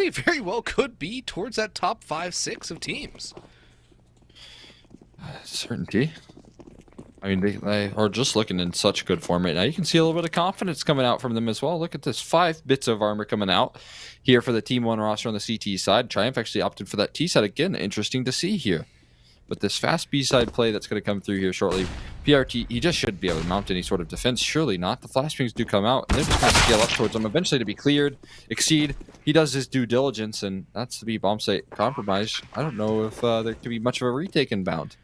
they very well could be towards that top 5-6 of teams. Certainty. I mean, they are just looking in such good form right now. You can see a little bit of confidence coming out from them as well. Look at this, 5 bits of armor coming out here for the TeamOne roster on the CT side. Triumph actually opted for that T side again. Interesting to see here. But this fast B side play that's going to come through here shortly. PRT, he just should be able to mount any sort of defense. Surely not. The flashbangs do come out, and they're just going to scale up towards him eventually to be cleared. Exceed. He does his due diligence, and that's the B bomb site compromise. I don't know if there could be much of a retake inbound.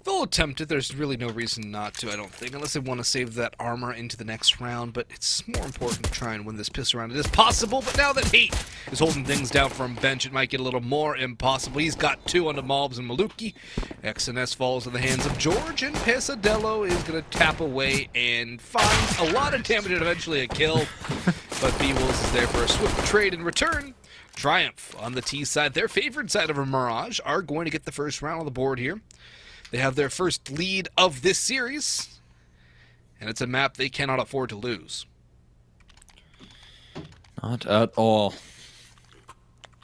They'll attempt it. There's really no reason not to, I don't think, unless they want to save that armor into the next round. But it's more important to try and win this piss round. It is possible, but now that Hate is holding things down from bench, it might get a little more impossible. He's got 2 onto Malbs and Maluki. XNS falls in the hands of George, and Pesadillo is going to tap away and find a lot of damage and eventually a kill. But B-Wolves is there for a swift trade in return. Triumph on the T side, their favorite side of a Mirage, are going to get the first round on the board here. They have their first lead of this series, and it's a map they cannot afford to lose. Not at all.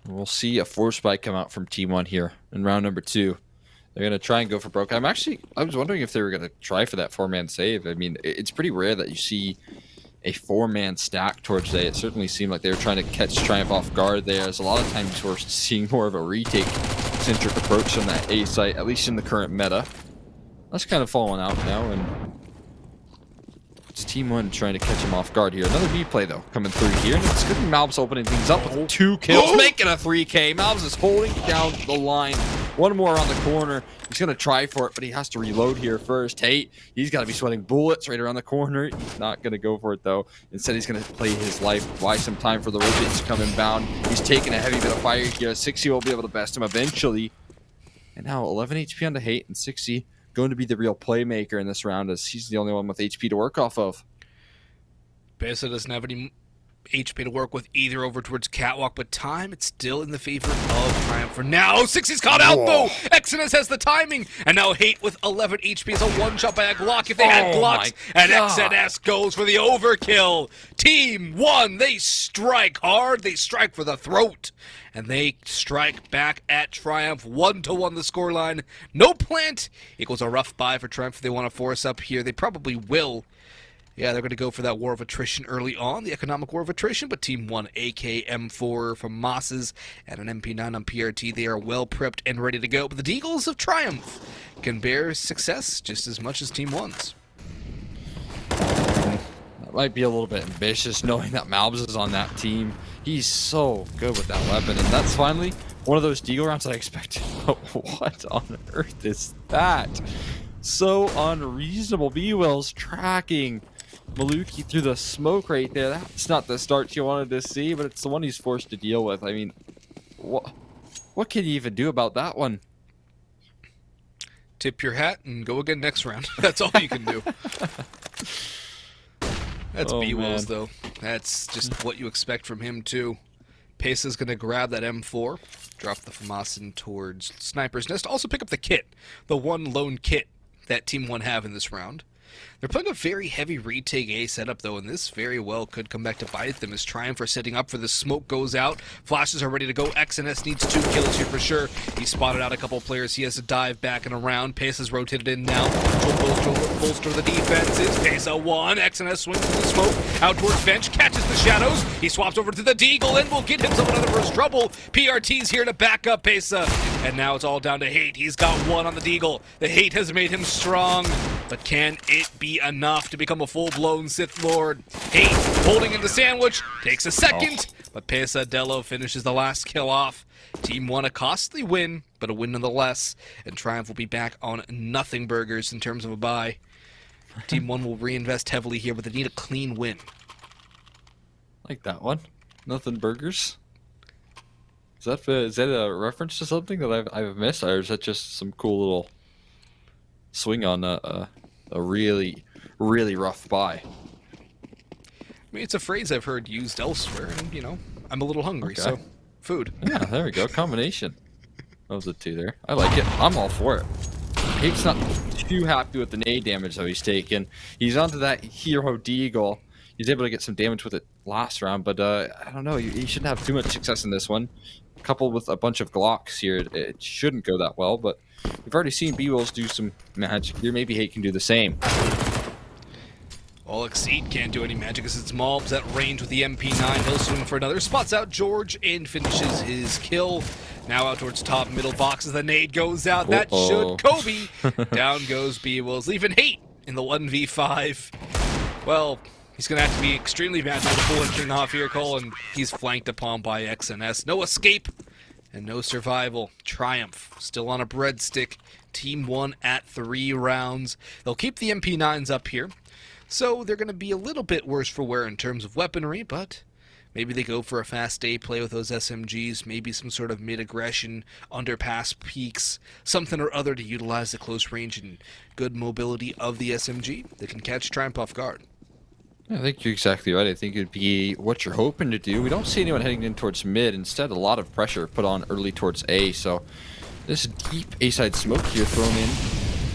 We'll see a force spike come out from TeamOne here in round number 2. They're going to try and go for broke. I was wondering if they were going to try for that 4-man save. I mean, it's pretty rare that you see a 4-man stack towards A. It certainly seemed like they were trying to catch Triumph off guard there. There's a lot of times we're seeing more of a retake centric approach on that A site, at least in the current meta. That's kind of falling out now, and it's TeamOne trying to catch him off guard here. Another B play though coming through here, and it's good. Malbs opening things up with 2 kills, making a 3K. Malbs is holding down the line. One more on the corner. He's gonna try for it, but he has to reload here first. Hate, he's got to be sweating bullets right around the corner. He's not gonna go for it though. Instead, he's gonna play his life. Buy some time for the rotates to come inbound. He's taking a heavy bit of fire here. 60 will be able to best him eventually. And now 11 HP on the Hate, and 60 going to be the real playmaker in this round, as he's the only one with HP to work off of. Besa doesn't have any HP to work with either over towards Catwalk, but time, it's still in the favor of Triumph for now. 60's caught out though! Exodus has the timing, and now Hate with 11 HP is a one-shot by a Glock if they had Glocks, and XNS goes for the overkill. TeamOne, they strike hard, they strike for the throat, and they strike back at Triumph. 1-1 the scoreline. No plant equals a rough buy for Triumph if they want to force up here. They probably will. Yeah, they're going to go for that war of attrition early on, the economic war of attrition, but TeamOne, AK-M4 from Mosses and an MP9 on PRT, they are well prepped and ready to go. But the Deagles of Triumph can bear success just as much as Team1's. That might be a little bit ambitious, knowing that Malbs is on that team. He's so good with that weapon, and that's finally one of those Deagle rounds I expected. What on earth is that? So unreasonable. B-Will's tracking Maluki through the smoke right there. That's not the start you wanted to see, but it's the one he's forced to deal with. I mean, what can you even do about that one? Tip your hat and go again next round. That's all you can do. That's B-Wills, though. That's just what you expect from him, too. Pesa's going to grab that M4, drop the FAMASin towards Sniper's Nest. Also pick up the kit, the one lone kit that TeamOne have in this round. They're playing a very heavy retake A setup, though, and this very well could come back to bite them as Triumph are setting up for the smoke goes out. Flashes are ready to go. XNS needs 2 kills here for sure. He spotted out a couple players. He has to dive back and around. Pesa's rotated in now. Bolster the defenses. Pesa 1. XNS swings to the smoke. Out towards bench. Catches the shadows. He swaps over to the Deagle and will get himself another first trouble. PRT's here to back up Pesa. And now it's all down to Hate. He's got 1 on the Deagle. The Hate has made him strong. But can it be enough to become a full-blown Sith Lord? Hate holding in the sandwich, takes a second, but Pesadillo finishes the last kill off. TeamOne a costly win, but a win nonetheless, and Triumph will be back on nothing burgers in terms of a buy. TeamOne will reinvest heavily here, but they need a clean win. Like that one. Nothing burgers. Is that a reference to something that I've missed, or is that just some cool little swing on a really, really rough buy? I mean, it's a phrase I've heard used elsewhere, and, you know, I'm a little hungry, so food. Yeah, there we go. Combination of the two there. I like it. I'm all for it. Hate's not too happy with the nade damage, though, he's taken. He's onto that hero Deagle. He's able to get some damage with it last round, but I don't know. You shouldn't have too much success in this one. Coupled with a bunch of Glocks here, it shouldn't go that well, but we've already seen B-Wills do some magic here. Maybe Hate can do the same. Well, Exceed can't do any magic as it's Mobs at range with the MP9. He'll swing for another. Spots out George and finishes his kill. Now out towards top middle boxes. The nade goes out. That should Kobe. Down goes B-Wills, leaving Hate in the 1v5. Well, he's going to have to be extremely bad to pull anything off here, Cole, and he's flanked upon by XNS. No escape and no survival. Triumph still on a breadstick. TeamOne at 3 rounds. They'll keep the MP9s up here, so they're going to be a little bit worse for wear in terms of weaponry, but maybe they go for a fast A play with those SMGs, maybe some sort of mid-aggression, underpass peaks, something or other to utilize the close range and good mobility of the SMG that can catch Triumph off guard. I think you're exactly right. I think it'd be what you're hoping to do. We don't see anyone heading in towards mid. Instead, a lot of pressure put on early towards A. So this deep A-side smoke here thrown in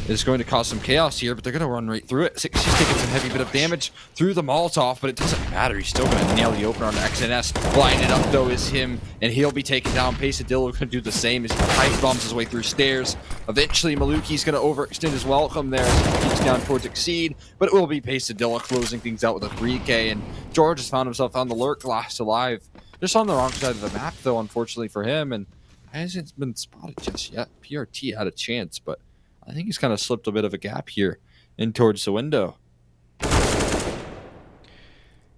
is going to cause some chaos here, but they're going to run right through it. She's taking some heavy bit of damage through the Molotov, but it doesn't matter. He's still going to nail the opener on XNS. Blinded up, though, is him, and he'll be taken down. Pesadillo going to do the same as he pipe bombs his way through stairs. Eventually, Maluki's going to overextend his welcome there as he keeps down towards Exceed, but it will be Pesadillo closing things out with a 3K, and George has found himself on the lurk, last alive. Just on the wrong side of the map, though, unfortunately for him, and hasn't been spotted just yet. PRT had a chance, but I think he's kind of slipped a bit of a gap here in towards the window.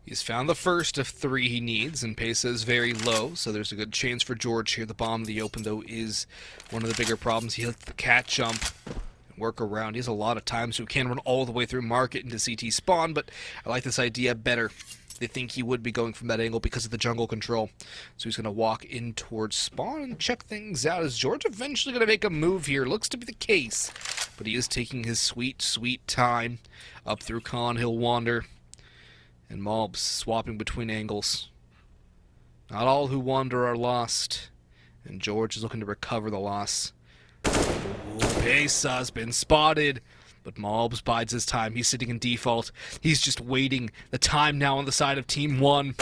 He's found the first of 3 he needs, and Pesa is very low, so there's a good chance for George here. The bomb in the open, though, is one of the bigger problems. He has the cat jump and work around. He has a lot of time, so he can run all the way through market into CT spawn, but I like this idea better. They think he would be going from that angle because of the jungle control. So he's going to walk in towards spawn and check things out. Is George eventually going to make a move here? Looks to be the case. But he is taking his sweet, sweet time up through Con. He'll wander. And Mobs swapping between angles. Not all who wander are lost. And George is looking to recover the loss. Pesa's been spotted. But Mobs bides his time. He's sitting in default. He's just waiting. The time now on the side of TeamOne.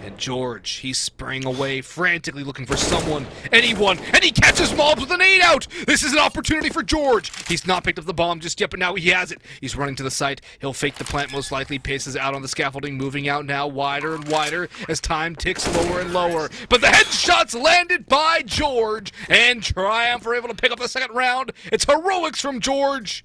And George, he's spraying away, frantically looking for someone, anyone, and he catches Mobs with an 8 out! This is an opportunity for George! He's not picked up the bomb just yet, but now he has it. He's running to the site. He'll fake the plant most likely. Paces out on the scaffolding, moving out now wider and wider as time ticks lower and lower. But the headshots landed by George, and Triumph are able to pick up the second round. It's heroics from George!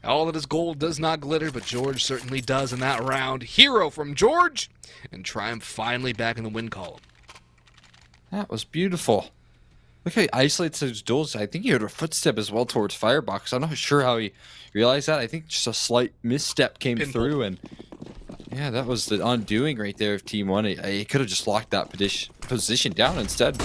All that is gold does not glitter, but George certainly does in that round. Hero from George, and Triumph finally back in the win column. That was beautiful. Look how he isolates those duels. I think he heard a footstep as well towards Firebox. I'm not sure how he realized that. I think just a slight misstep came through, and yeah, that was the undoing right there of TeamOne. He could have just locked that position down instead.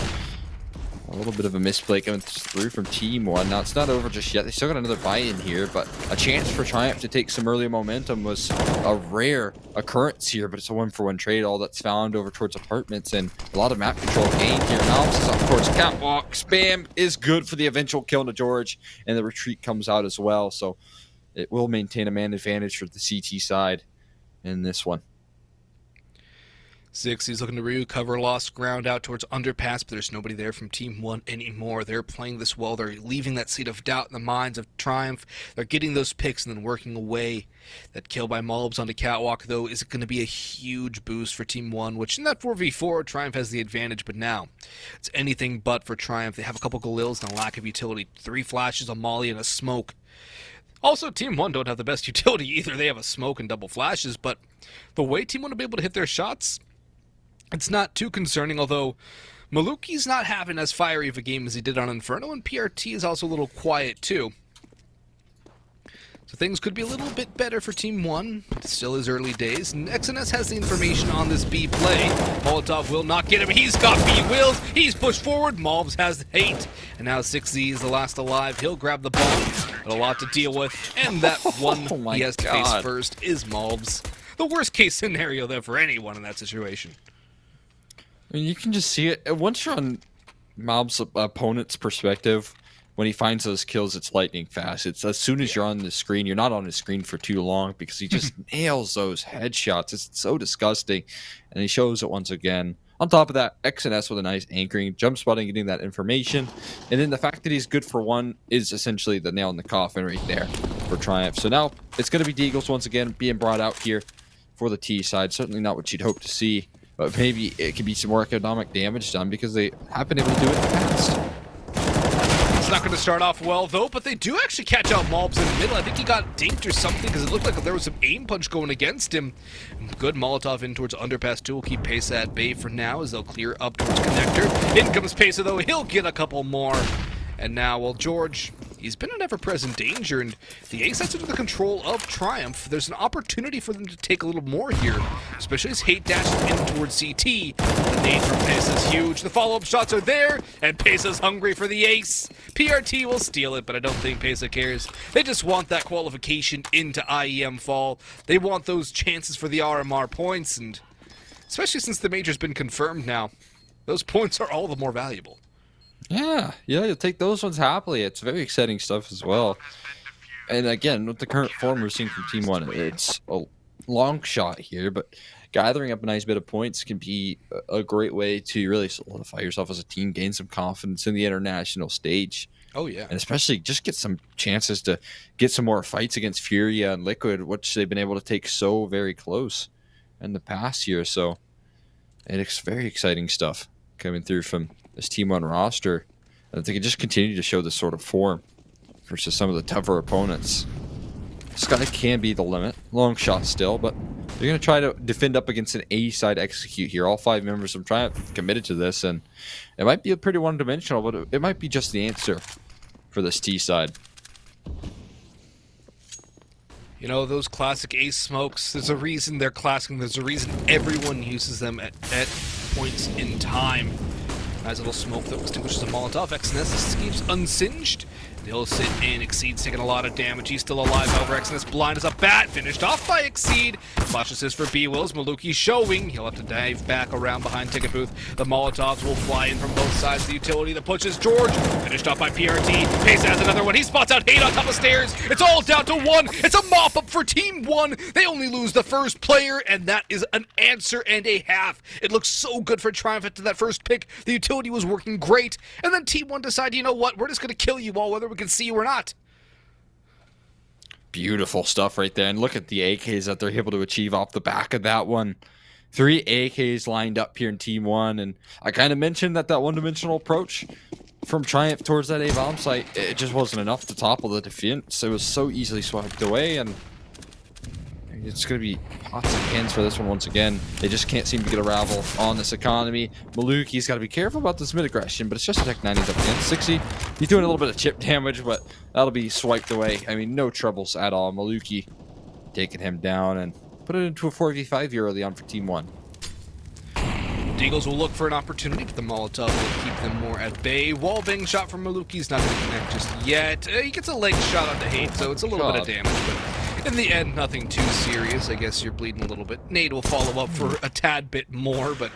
A little bit of a misplay coming through from TeamOne. Now, it's not over just yet. They still got another buy-in here, but a chance for Triumph to take some early momentum was a rare occurrence here, but it's a one-for-one trade. All that's found over towards apartments, and a lot of map control gained here. Now, this is up towards Catwalk. Spam is good for the eventual kill into George, and the retreat comes out as well, so it will maintain a man advantage for the CT side in this one. 6, he's looking to recover lost ground out towards underpass, but there's nobody there from TeamOne anymore. They're playing this well. They're leaving that seed of doubt in the minds of Triumph. They're getting those picks and then working away. That kill by Mobs onto Catwalk, though, is going to be a huge boost for TeamOne, which in that 4v4, Triumph has the advantage, but now it's anything but for Triumph. They have a couple Galils and a lack of utility. 3 flashes, a molly, and a smoke. Also, TeamOne don't have the best utility either. They have a smoke and double flashes, but the way TeamOne will be able to hit their shots, it's not too concerning, although Maluki's not having as fiery of a game as he did on Inferno, and PRT is also a little quiet too. So things could be a little bit better for TeamOne. It still is early days, and XNS has the information on this B play. Molotov will not get him. He's got B-Wills. He's pushed forward. Mobs has hate. And now 6Z is the last alive. He'll grab the bomb. But a lot to deal with. And that one he has to face first is Mobs. The worst case scenario there for anyone in that situation. I mean, you can just see it. Once you're on Mob's opponent's perspective, when he finds those kills, it's lightning fast. It's as soon as you're on the screen, you're not on the screen for too long because he just nails those headshots. It's so disgusting. And he shows it once again. On top of that, XNS with a nice anchoring, jump spotting, getting that information. And then the fact that he's good for one is essentially the nail in the coffin right there for Triumph. So now it's going to be Deagles once again being brought out here for the T side. Certainly not what you'd hope to see, but maybe it could be some more economic damage done because they have been able to do it in the past. It's not going to start off well, though, but they do actually catch out Malbs in the middle. I think he got dinked or something because it looked like there was some aim punch going against him. Good Molotov in towards Underpass 2. Will keep Pesa at bay for now as they'll clear up towards Connector. In comes Pesa, though. He'll get a couple more. And now, well, George, he's been an ever-present danger, and the A sets into the control of Triumph. There's an opportunity for them to take a little more here, especially as Hate dashes in towards CT. The nade from Pesa is huge. The follow-up shots are there, and Pesa's hungry for the ace. PRT will steal it, but I don't think Pesa cares. They just want that qualification into IEM Fall. They want those chances for the RMR points, and especially since the major's been confirmed now, those points are all the more valuable. Yeah, you'll take those ones happily. It's very exciting stuff as well. And again, with the current form we're seeing from TeamOne, it's a long shot here, but gathering up a nice bit of points can be a great way to really solidify yourself as a team, gain some confidence in the international stage. Oh, yeah. And especially just get some chances to get some more fights against Furia and Liquid, which they've been able to take so very close in the past year. So it's very exciting stuff coming through from this TeamOne roster. And if they can just continue to show this sort of form versus some of the tougher opponents, Sky can be the limit. Long shot still, but they're going to try to defend up against an A side execute here. All 5 members of Triumph committed to this, and it might be a pretty one-dimensional, but it might be just the answer for this T side. You know, those classic ace smokes, there's a reason they're classic, there's a reason everyone uses them at points in time. Nice little smoke that extinguishes a Molotov. XNS escapes unsinged. He'll sit in. Exceed's taking a lot of damage. He's still alive, however. XNS blind as a bat. Finished off by Exceed. Flash assist for B-Wills. Maluki showing. He'll have to dive back around behind Ticket Booth. The Molotovs will fly in from both sides of the utility. The pushes George. Finished off by PRT. Pace has another one. He spots out Hate on top of stairs. It's all down to 1. It's a mop-up for TeamOne. They only lose the first player, and that is an answer and a half. It looks so good for Triumph to that first pick. The utility was working great, and then TeamOne decided, you know what, we're just going to kill you all, whether we can see you or not. Beautiful stuff right there. And look at the AKs that they're able to achieve off the back of that one. 3 AKs lined up here in TeamOne. And I kind of mentioned that one-dimensional approach from Triumph towards that A-bomb site, it just wasn't enough to topple the defense. It was so easily swiped away, and it's going to be pots and pans for this one once again. They just can't seem to get a ravel on this economy. Maluki's got to be careful about this mid-aggression, but it's just a Tech 90's up against 60. He's doing a little bit of chip damage, but that'll be swiped away. I mean, no troubles at all. Maluki taking him down and put it into a 4v5 here early on for TeamOne. Deagles will look for an opportunity, but the Molotov will keep them more at bay. Wallbang shot from Maluki's not going to connect just yet. He gets a leg shot onto Hate, so it's a little bit of damage, but in the end, nothing too serious. I guess you're bleeding a little bit. Nade will follow up for a tad bit more, but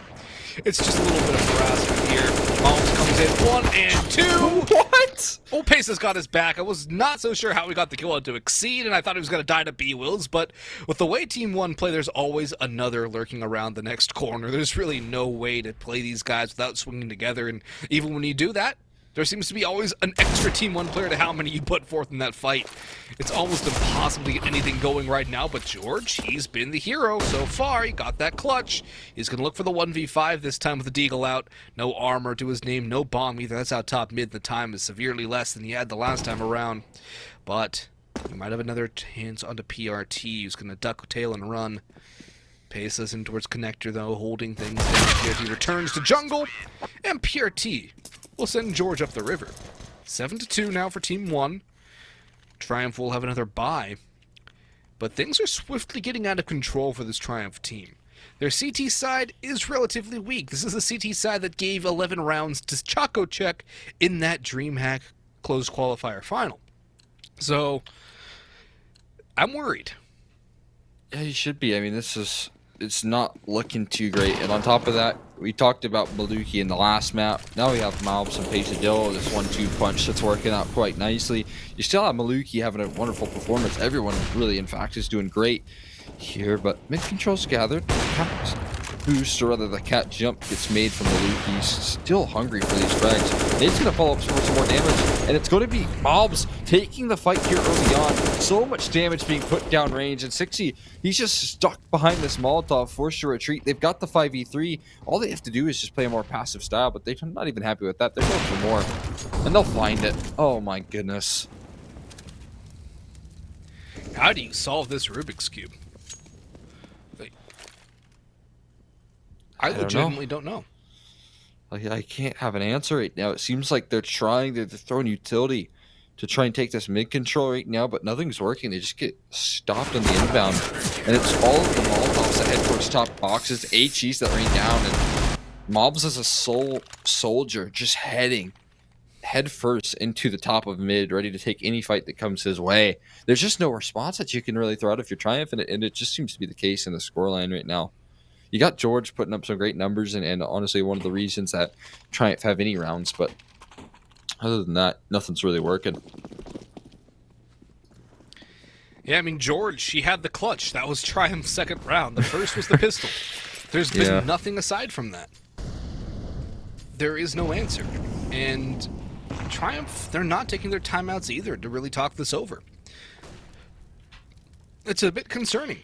it's just a little bit of harassment here. Malbs comes in, 1 and 2. What? Old Pace has got his back. I was not so sure how he got the kill to Exceed, and I thought he was going to die to B-Wills, but with the way TeamOne play, there's always another lurking around the next corner. There's really no way to play these guys without swinging together, and even when you do that, there seems to be always an extra TeamOne player to how many you put forth in that fight. It's almost impossible to get anything going right now, but George, he's been the hero so far. He got that clutch. He's going to look for the 1v5 this time with the Deagle out. No armor to his name, no bomb either. That's out top mid. The time is severely less than he had the last time around. But he might have another chance onto PRT. He's going to duck tail and run. Paces in towards Connector, though, holding things down. PRT returns to jungle, and PRT will send George up the river. 7-2 now for TeamOne. Triumph will have another bye, but things are swiftly getting out of control for this Triumph team. Their CT side is relatively weak. This is the CT side that gave 11 rounds to Choco Check in that DreamHack closed qualifier final. So, I'm worried. Yeah, you should be. I mean, this is it's not looking too great. And on top of that, we talked about Maluki in the last map. Now we have Malbs and Pesadillo, this 1-2 punch that's working out quite nicely. You still have Maluki having a wonderful performance. Everyone really, in fact, is doing great here, but mid control's gathered. Cat boost, or rather the cat jump gets made from Maluki. He's still hungry for these frags. Nate's gonna follow up for some more damage, and it's going to be Malbs taking the fight here early on. So much damage being put down range, and 60, he's just stuck behind this Molotov, forced to retreat. They've got the 5v3. All they have to do is just play a more passive style, but they're not even happy with that. They're going for more, and they'll find it. Oh my goodness. How do you solve this Rubik's Cube? I legitimately don't know. Like, I can't have an answer right now. It seems like they're throwing utility to try and take this mid control right now, but nothing's working. They just get stopped on the inbound, and it's all of the Molotovs that head towards top boxes, HEs that rain down, and Mobs as a sole soldier just heading head first into the top of mid, ready to take any fight that comes his way. There's just no response that you can really throw out if you're Triumph, and it just seems to be the case in the scoreline right now. You got George putting up some great numbers, and honestly one of the reasons that Triumph have any rounds, but other than that, nothing's really working. Yeah, I mean, George, he had the clutch. That was Triumph's second round. The first was the pistol. There's been nothing aside from that. There is no answer. And Triumph, they're not taking their timeouts either to really talk this over. It's a bit concerning.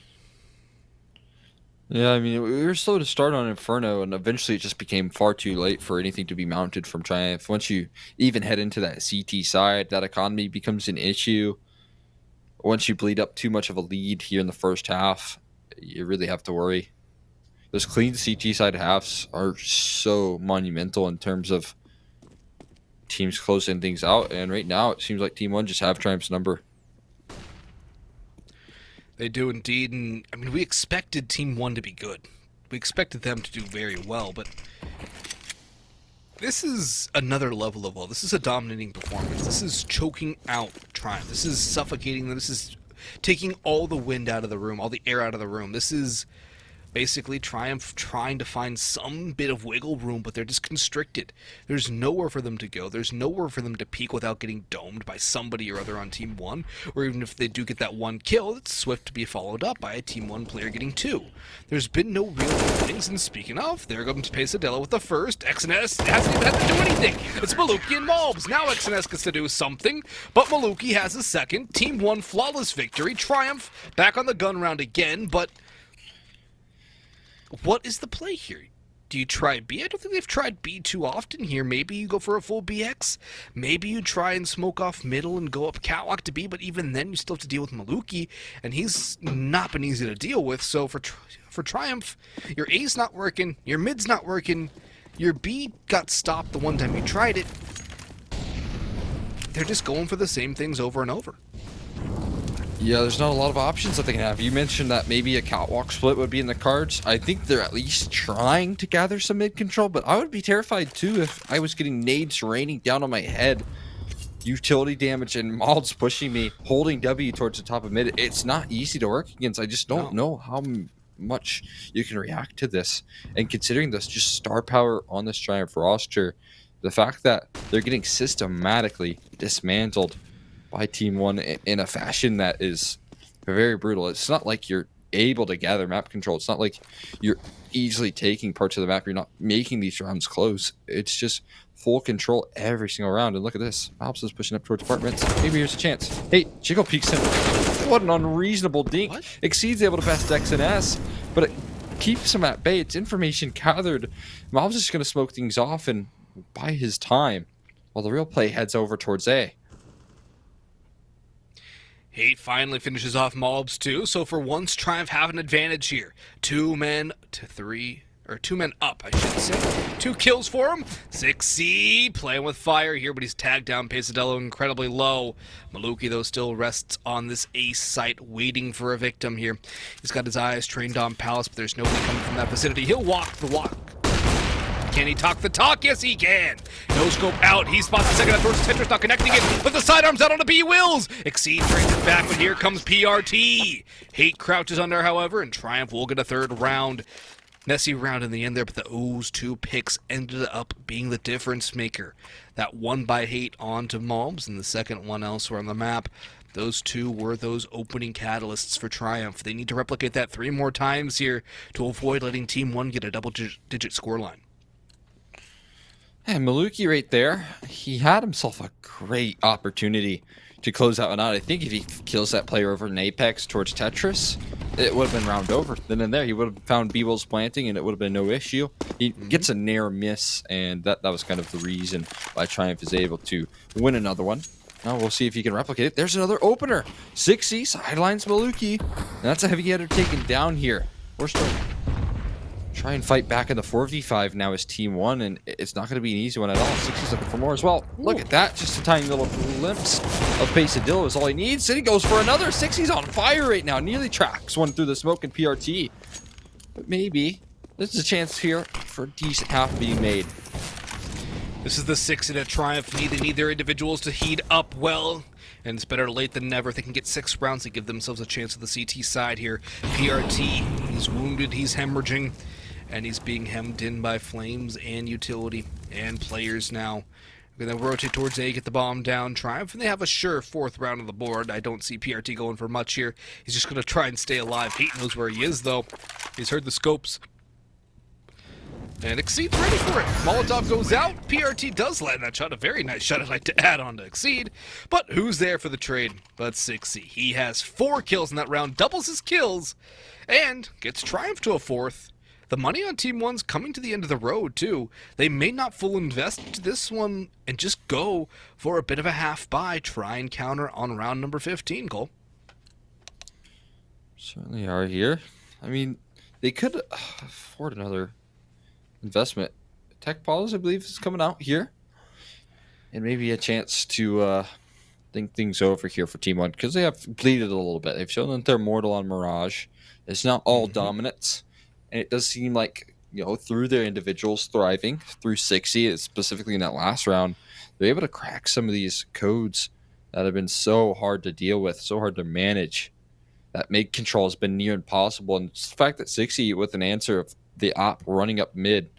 Yeah, I mean, we were slow to start on Inferno, and eventually it just became far too late for anything to be mounted from Triumph. Once you even head into that CT side, that economy becomes an issue. Once you bleed up too much of a lead here in the first half, you really have to worry. Those clean CT side halves are so monumental in terms of teams closing things out, and right now it seems like TeamOne just have Triumph's number. They do indeed, and I mean, we expected TeamOne to be good. We expected them to do very well, but this is another level of well. This is a dominating performance. This is choking out Triumph. This is suffocating them. This is taking all the wind out of the room, all the air out of the room. This is basically Triumph trying to find some bit of wiggle room, but they're just constricted. There's nowhere for them to go. There's nowhere for them to peek without getting domed by somebody or other on TeamOne, or even if they do get that one kill, it's swift to be followed up by a TeamOne player getting two. There's been no real things, and speaking of, there comes Pesadillo with the first. XNS hasn't even had to do anything. It's Maluki and Malbs. Now XNS gets to do something, but Maluki has a second. TeamOne flawless victory. Triumph back on the gun round again, but what is the play here? Do you try B? I don't think they've tried B too often here. Maybe you go for a full BX. Maybe you try and smoke off middle and go up catwalk to B, but even then you still have to deal with Maluki, and he's not been easy to deal with. So for Triumph, your A's not working, your mid's not working, your B got stopped the one time you tried it. They're just going for the same things over and over. Yeah, there's not a lot of options that they can have. You mentioned that maybe a catwalk split would be in the cards. I think they're at least trying to gather some mid control, but I would be terrified too if I was getting nades raining down on my head, utility damage, and Malds pushing me, holding W towards the top of mid. It's not easy to work against. I just don't know how much you can react to this. And considering this just star power on this Triumph roster, the fact that they're getting systematically dismantled by TeamOne in a fashion that is very brutal. It's not like you're able to gather map control. It's not like you're easily taking parts of the map. You're not making these rounds close. It's just full control every single round. And look at this. Malbs is pushing up towards apartments. Maybe here's a chance. Hey, Jiggle peeks in. What an unreasonable dink. What? Exceeds able to pass Dex and S, but it keeps him at bay. It's information gathered. Malbs is just going to smoke things off and buy his time while the real play heads over towards A. Hate finally finishes off Malbs too, so for once Triumph have an advantage here. 2 men to 3, or 2 men up, I should say. 2 kills for him. 6C playing with fire here, but he's tagged down. Pesadillo incredibly low. Maluki, though, still rests on this ace site, waiting for a victim here. He's got his eyes trained on Palace, but there's nobody coming from that vicinity. He'll walk the walk. can he talk the talk? Yes, he can. No scope out. He spots the second up towards Tetris, not connecting it, but the sidearms out on the B-Wills. Exceed trains it back, but here comes PRT. Hate crouches under, however, and Triumph will get a third round. Messy round in the end there, but those 2 picks ended up being the difference maker. That one by Hate onto Mobs, and the second one elsewhere on the map. Those 2 were those opening catalysts for Triumph. They need to replicate that 3 more times here to avoid letting TeamOne get a double-digit scoreline. And Maluki right there, he had himself a great opportunity to close that one out. I think if he kills that player over in Apex towards Tetris, it would have been round over. Then and there, he would have found B-Wills planting, and it would have been no issue. He gets a near miss, and that was kind of the reason why Triumph is able to win another one. Now we'll see if he can replicate it. There's another opener. 6C sidelines Maluki. And that's a heavy hitter taken down here. We're still try and fight back in the 4v5 now as TeamOne, and it's not going to be an easy one at all. 6C's looking for more as well. Look at that. Just a tiny little glimpse of Pesadillo is all he needs. And he goes for another. 6C's on fire right now. Nearly tracks one through the smoke and PRT. But maybe there's a chance here for a decent half being made. This is the 6 in a Triumph need. They need their individuals to heat up well. And it's better late than never. If they can get 6 rounds, they give themselves a chance at the CT side here. PRT, he's wounded, he's hemorrhaging, and he's being hemmed in by flames and utility and players now. We're going to rotate towards A, get the bomb down. Triumph, and they have a sure 4th round on the board. I don't see PRT going for much here. He's just going to try and stay alive. Hate knows where he is, though. He's heard the scopes. And Exceed's ready for it. Molotov goes out. PRT does land that shot. A very nice shot, I'd like to add on to Exceed. But who's there for the trade but 6C? He has 4 kills in that round, doubles his kills, and gets Triumph to a 4th. The money on TeamOne's coming to the end of the road, too. They may not full invest into this one and just go for a bit of a half buy, try and counter on round number 15, Cole. Certainly are here. I mean, they could afford another investment. Tech Pauls, I believe, is coming out here. And maybe a chance to think things over here for TeamOne, because they have bleeded a little bit. They've shown that they're mortal on Mirage. It's not all dominance. And it does seem like, you know, through their individuals thriving, through 6C, specifically in that last round, they're able to crack some of these codes that have been so hard to deal with, so hard to manage. That mid control has been near impossible. And it's the fact that 6C, with an answer of the op running up mid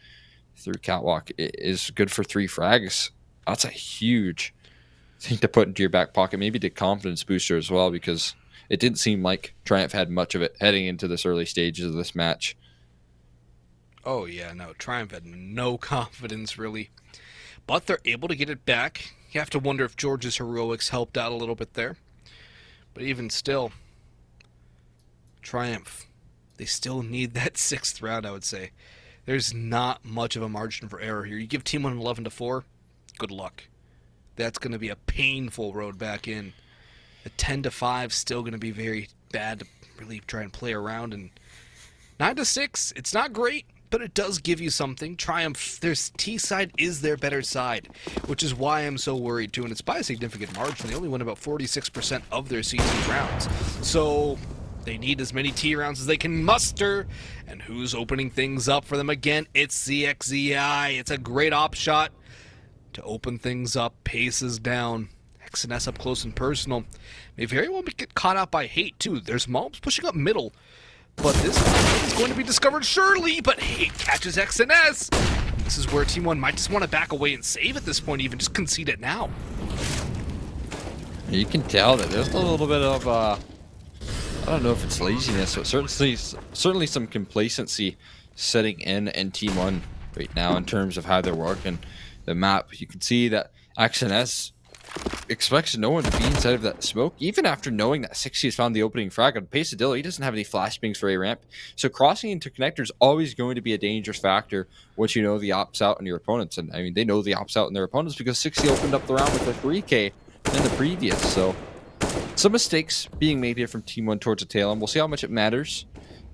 through Catwalk, is good for 3 frags. That's a huge thing to put into your back pocket. Maybe the confidence booster as well, because it didn't seem like Triumph had much of it heading into this early stages of this match. Oh, yeah, no. Triumph had no confidence, really. But they're able to get it back. You have to wonder if George's heroics helped out a little bit there. But even still, Triumph, they still need that 6th round, I would say. There's not much of a margin for error here. You give TeamOne an 11-4, good luck. That's going to be a painful road back in. A 10-5 still going to be very bad to really try and play around. And 9-6, it's not great, but it does give you something. Triumph, their T side is their better side, which is why I'm so worried too. And it's by a significant margin. They only win about 46% of their CT rounds. So they need as many T rounds as they can muster. And who's opening things up for them again? It's CXZI. It's a great op shot to open things up. Pace is down. XNS up close and personal. May very well get caught out by Hate too. There's Mobs pushing up middle. But this is going to be discovered surely, but Hate catches XNS. This is where TeamOne might just want to back away and save at this point, even just concede it now. You can tell that there's a little bit of, I don't know if it's laziness, but certainly some complacency setting in TeamOne right now in terms of how they're working the map. You can see that XNS expects no one to be inside of that smoke, even after knowing that 6C has found the opening frag. On Pesadillo, he doesn't have any flashbangs for a ramp, so crossing into connector is always going to be a dangerous factor once you know the ops out on your opponents. And I mean, they know the ops out on their opponents because 6C opened up the round with a 3K in the previous. So some mistakes being made here from TeamOne towards the tail end. We'll see how much it matters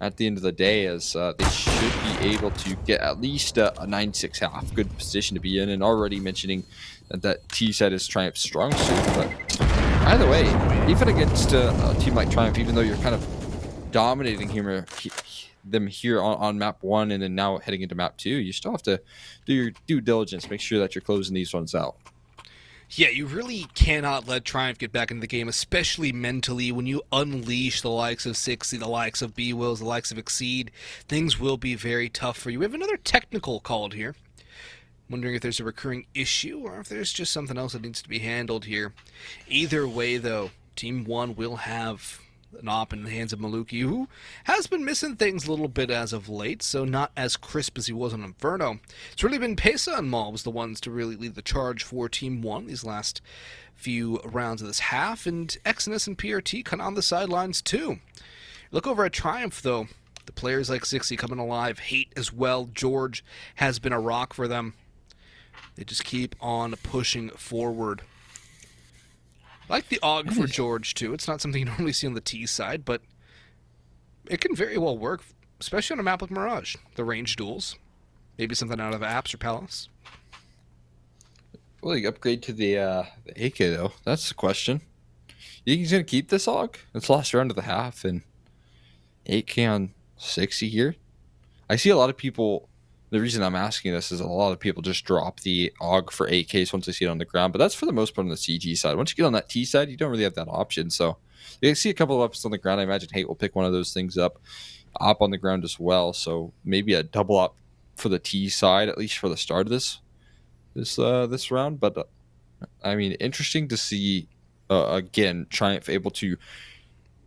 at the end of the day, as they should be able to get at least a 9-6 half. Good position to be in, and already mentioning that T set is Triumph's strong suit. But either way, even against a team like Triumph, even though you're kind of dominating here, them here on map 1 and then now heading into map 2, you still have to do your due diligence, make sure that you're closing these ones out. Yeah, you really cannot let Triumph get back into the game, especially mentally. When you unleash the likes of 60, the likes of B-Wills, the likes of Exceed, things will be very tough for you. We have another technical called here. Wondering if there's a recurring issue or if there's just something else that needs to be handled here. Either way, though, TeamOne will have an op in the hands of Maluki, who has been missing things a little bit as of late, so not as crisp as he was on Inferno. It's really been Pesa and Malbs the ones to really lead the charge for TeamOne these last few rounds of this half, and Exodus and PRT kind of on the sidelines too. Look over at Triumph, though. The players like 60 coming alive, Hate as well. George has been a rock for them. They just keep on pushing forward. I like the AUG for George, too. It's not something you normally see on the T side, but it can very well work, especially on a map like Mirage. The range duels. Maybe something out of Apps or Palace. Well, you upgrade to the AK, though. That's the question. You think he's going to keep this AUG? It's last round of the half, and 8K on 60 here. I see a lot of people... The reason I'm asking this is a lot of people just drop the AUG for 8Ks once they see it on the ground, but that's for the most part on the CG side. Once you get on that T side, you don't really have that option. So you see a couple of ups on the ground. I imagine Hate will pick one of those things up on the ground as well. So maybe a double up for the T side, at least for the start of this round. But I mean, interesting to see again Triumph able to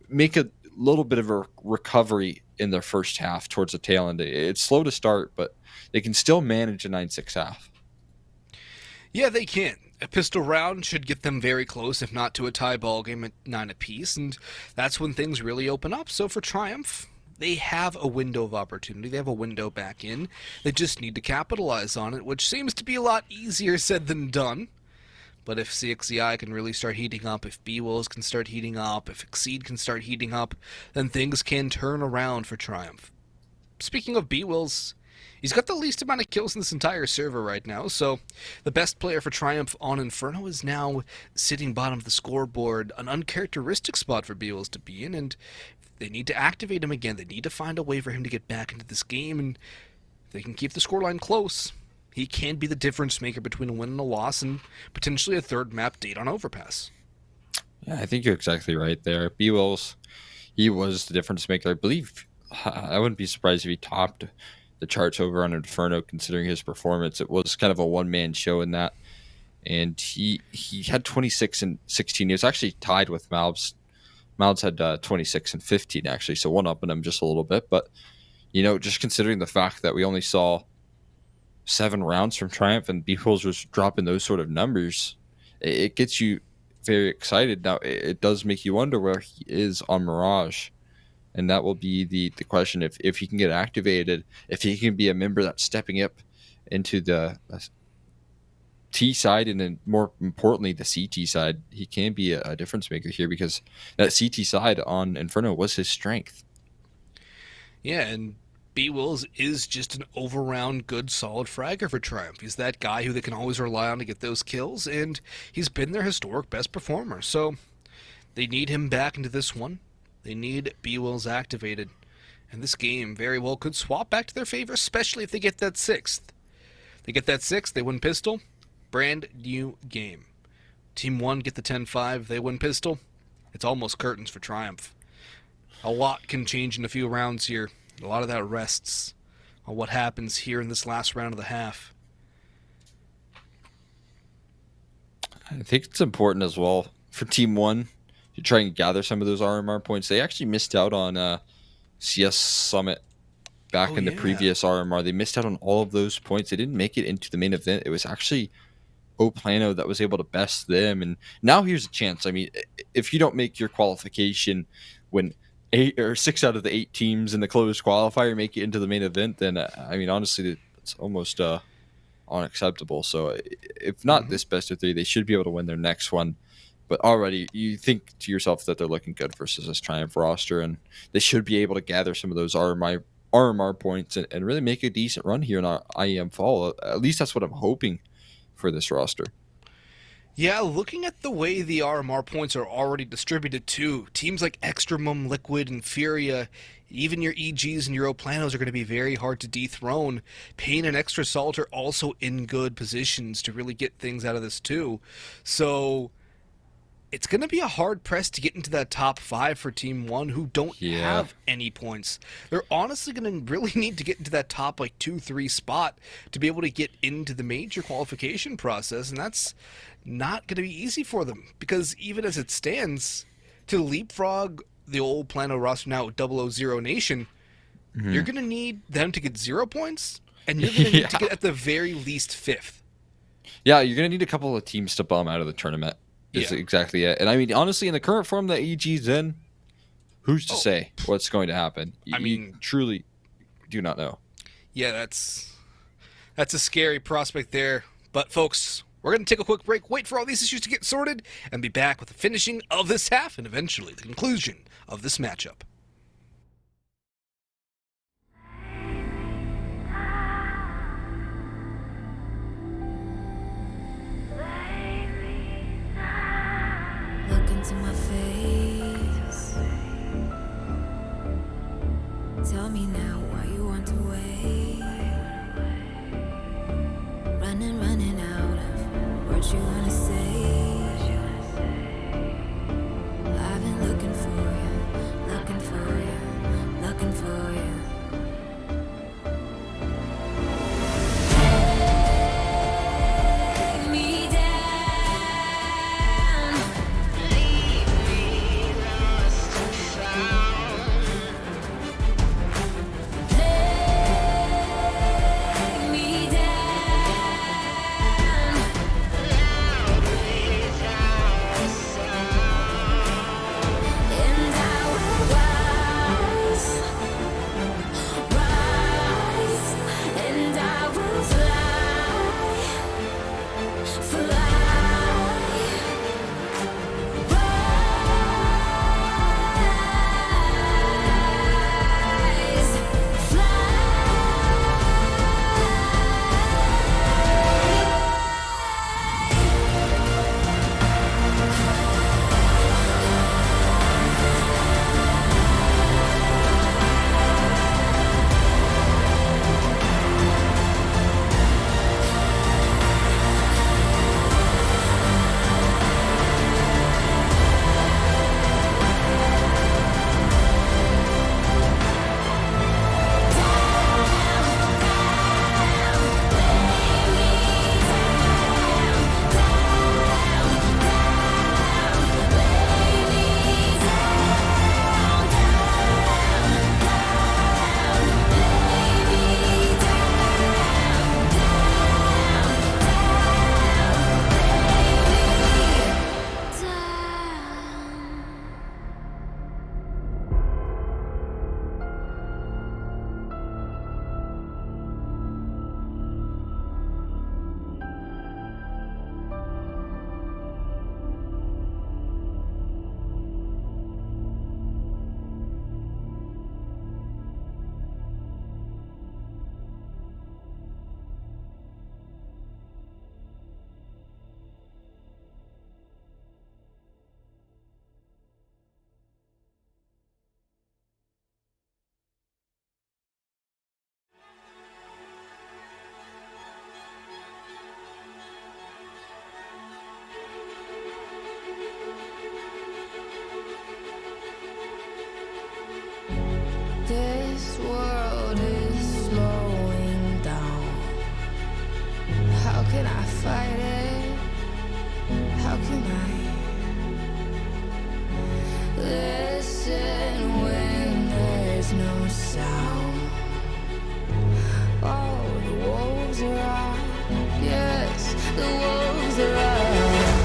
make a little bit of a recovery in their first half towards the tail end. It's slow to start, but they can still manage a 9-6 half. Yeah, they can. A pistol round should get them very close, if not to a tie ball game at 9 apiece, and that's when things really open up. So for Triumph, they have a window of opportunity. They have a window back in. They just need to capitalize on it, which seems to be a lot easier said than done. But if CXCI can really start heating up, if B-Wills can start heating up, if Exceed can start heating up, then things can turn around for Triumph. Speaking of B-Wills, he's got the least amount of kills in this entire server right now, so the best player for Triumph on Inferno is now sitting bottom of the scoreboard, an uncharacteristic spot for B-Wills to be in, and they need to activate him again. They need to find a way for him to get back into this game, and if they can keep the scoreline close, he can be the difference maker between a win and a loss, and potentially a third map date on Overpass. Yeah, I think you're exactly right there. B-Wills, he was the difference maker. I believe I wouldn't be surprised if he topped the charts over on Inferno, considering his performance. It was kind of a one-man show in that, and he had 26 and 16. He was actually tied with Malbs. Malbs had 26 and 15 actually, so one up on him just a little bit. But just considering the fact that we only saw 7 rounds from Triumph and B-Wills was dropping those sort of numbers, it gets you very excited. Now it does make you wonder where he is on Mirage, and that will be the question. If he can get activated, if he can be a member that's stepping up into the T side, and then more importantly the CT side, he can be a difference maker here, because that CT side on Inferno was his strength. Yeah, and B-Wills is just an over-round, good, solid fragger for Triumph. He's that guy who they can always rely on to get those kills, and he's been their historic best performer. So they need him back into this one. They need B-Wills activated. And this game very well could swap back to their favor, especially if they get that 6th. They get that 6th, they win pistol. Brand new game. TeamOne get the 10-5, they win pistol. It's almost curtains for Triumph. A lot can change in a few rounds here. A lot of that rests on what happens here in this last round of the half. I think it's important as well for TeamOne to try and gather some of those RMR points. They actually missed out on CS Summit back in the previous RMR. They missed out on all of those points. They didn't make it into the main event. It was actually Oplano that was able to best them. And now here's a chance. I mean, if you don't make your qualification when 8 or 6 out of the 8 teams in the closed qualifier make it into the main event, then I mean, honestly, it's almost unacceptable. So if not this best of 3, they should be able to win their next one. But already you think to yourself that they're looking good versus this Triumph roster, and they should be able to gather some of those RMR points and really make a decent run here in our IEM Fall. At least that's what I'm hoping for this roster. Yeah, looking at the way the RMR points are already distributed too, teams like Extremum, Liquid, and Furia, even your EGs and your Planos are going to be very hard to dethrone. Pain and Extra Salt are also in good positions to really get things out of this too. So it's going to be a hard press to get into that top five for Team One, who don't Yeah. have any points. They're honestly going to really need to get into that top like 2-3 spot to be able to get into the major qualification process, and that's not going to be easy for them because even as it stands, to leapfrog the old Plano roster now 000 Nation, you're going to need them to get 0 points, and you're going to need to Yeah. get at the very least fifth. Yeah, you're gonna need a couple of teams to bum out of the tournament. Is Yeah. exactly it. And I mean, honestly, in the current form that EG's in, who's to Oh, say what's going to happen? I You mean, truly do not know. yeah, that's a scary prospect there. But folks, we're going to take a quick break, wait for all these issues to get sorted, and be back with the finishing of this half and eventually the conclusion of this matchup. Look into my face. Tell me now why you want to wait. Running out of what you wanna say. I've been looking for you, looking for you, looking for you. Take me down. Leave me lost and found. Take me down. Loudly without a sound. And I will rise, rise, and I will fly. This world is slowing down. How can I fight it? How can I listen when there's no sound? Oh, the wolves are out. Yes, the wolves are out.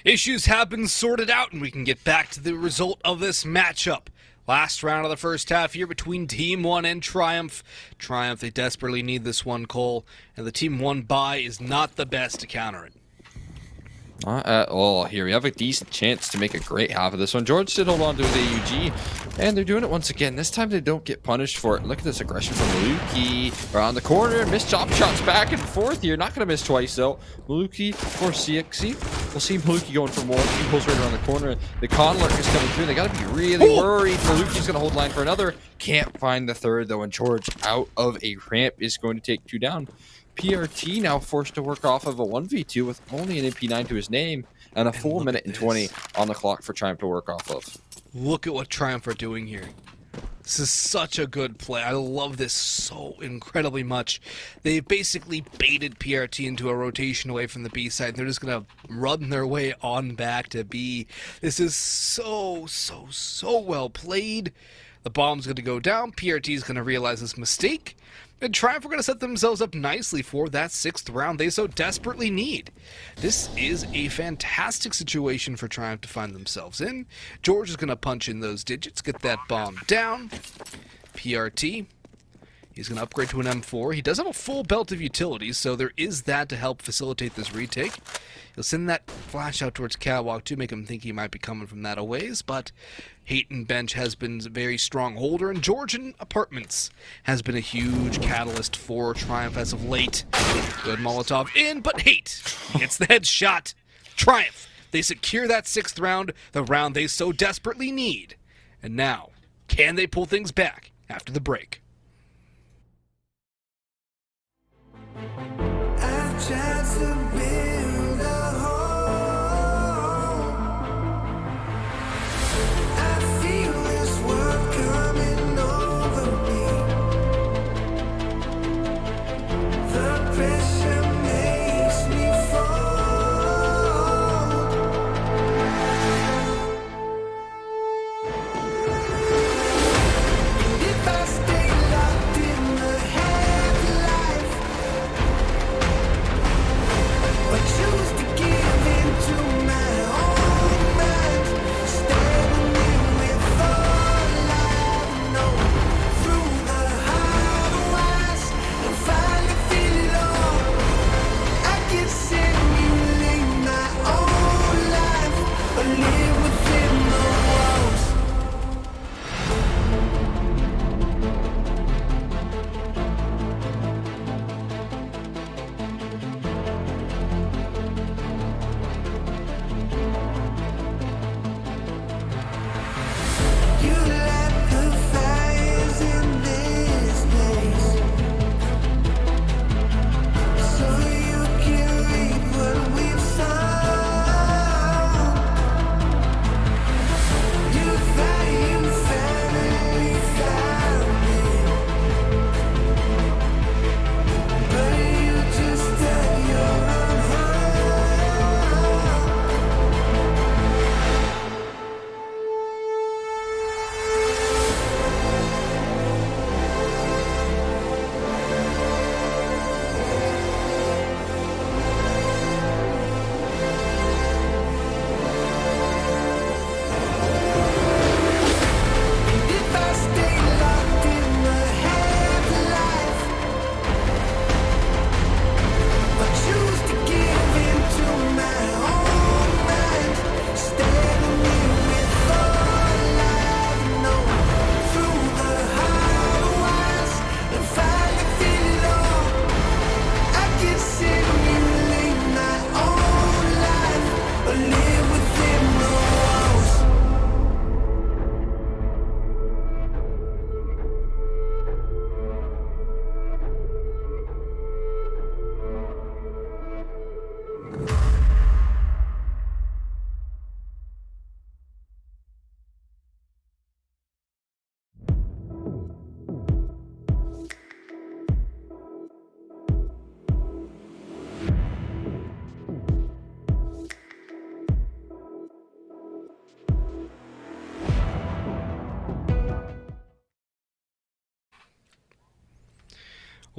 Issues have been sorted out, and we can get back to the result of this matchup. Last round of the first half here between TeamOne and Triumph. Triumph, they desperately need this one, Cole, and the TeamOne buy is not the best to counter it. Not at all here. We have a decent chance to make a great half of this one. George did hold on to his AUG, and they're doing it once again. This time they don't get punished for it. Look at this aggression from Maluki around the corner. Missed chop shots back and forth here. Not going to miss twice, though. Maluki for CXC. We'll see Maluki going for more. He pulls right around the corner. The Conlurk is coming through. They got to be really worried. Maluki's going to hold line for another. Can't find the third, though, and George out of a ramp is going to take 2 down. PRT now forced to work off of a 1v2 with only an MP9 to his name and a full minute and 20 on the clock for Triumph to work off of. Look at what Triumph are doing here. This is such a good play. I love this so incredibly much. They basically baited PRT into a rotation away from the B side. They're just going to run their way on back to B. This is so well played. The bomb's going to go down. PRT is going to realize this mistake. And Triumph are going to set themselves up nicely for that 6th round they so desperately need. This is a fantastic situation for Triumph to find themselves in. George is going to punch in those digits, get that bomb down. PRT, he's going to upgrade to an M4. He does have a full belt of utilities, so there is that to help facilitate this retake. He'll send that flash out towards Catwalk to make him think he might be coming from that a ways, but Hayton Bench has been a very strong holder, and Georgian Apartments has been a huge catalyst for Triumph as of late. Good Molotov in, but Hate hits the headshot. Triumph, they secure that 6th round, the round they so desperately need. And now, can they pull things back after the break? I've tried to build a home. I feel this world coming over me. The pressure makes me fall. And if I stay locked in the half-life, but choose to give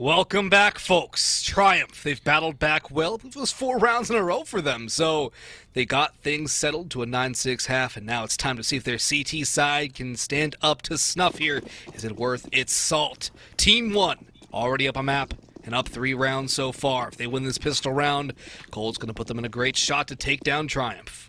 Welcome back, folks. Triumph. They've battled back well. It was 4 rounds in a row for them, so they got things settled to a 9-6 half, and now it's time to see if their CT side can stand up to snuff here. Is it worth its salt? TeamOne already up a map and up 3 rounds so far. If they win this pistol round, Cole's going to put them in a great shot to take down Triumph.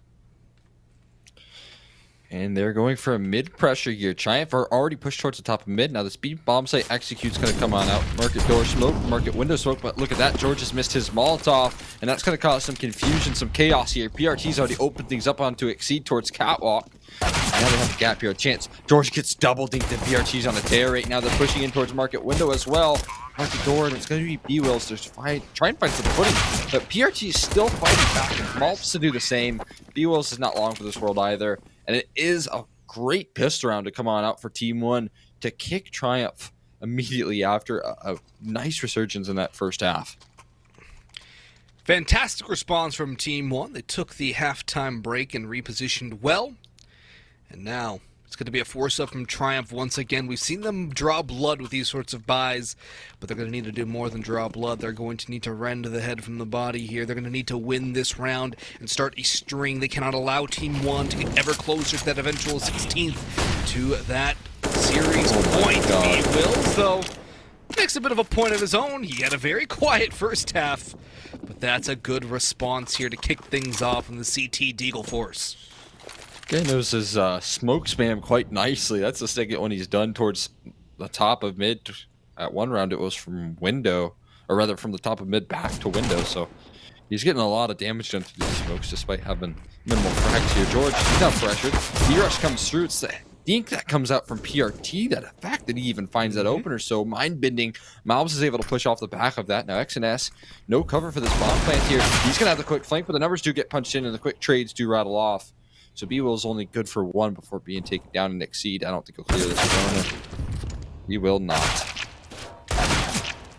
And they're going for a mid-pressure here. Triumph are already pushed towards the top of mid. Now the speed bomb site execute's going to come on out. Market door smoke, market window smoke. But look at that. George has missed his Molotov. And that's going to cause some confusion, some chaos here. PRT's already opened things up onto Exceed towards Catwalk. Now they have a gap here, a chance. George gets double dinked and PRT's on a tear right now. They're pushing in towards market window as well. Market door, and it's going to be B-Wills. They're trying to find some footing. But PRT is still fighting back. And Malps to do the same. B-Wills is not long for this world either. And it is a great pistol round to come on out for TeamOne to kick Triumph immediately after a nice resurgence in that first half. Fantastic response from TeamOne. They took the halftime break and repositioned well. And now it's going to be a force-up from Triumph once again. We've seen them draw blood with these sorts of buys, but they're going to need to do more than draw blood. They're going to need to rend the head from the body here. They're going to need to win this round and start a string. They cannot allow TeamOne to get ever closer to that eventual 16th to that series point. He wills, though, makes a bit of a point of his own. He had a very quiet first half, but that's a good response here to kick things off in the CT Deagle Force. Again, knows his smoke spam quite nicely. That's the second one he's done towards the top of mid. At one round, it was from window, or rather from the top of mid back to window. So he's getting a lot of damage done to these smokes despite having minimal frags here. George, he's not pressured. Mirage comes through. It's the dink that comes out from PRT. That fact that he even finds that opener. So mind-bending. Malbs is able to push off the back of that. Now XNS, no cover for this bomb plant here. He's going to have the quick flank, but the numbers do get punched in and the quick trades do rattle off. So B-Will is only good for 1 before being taken down and Exceed. I don't think he'll clear this corner. He will not.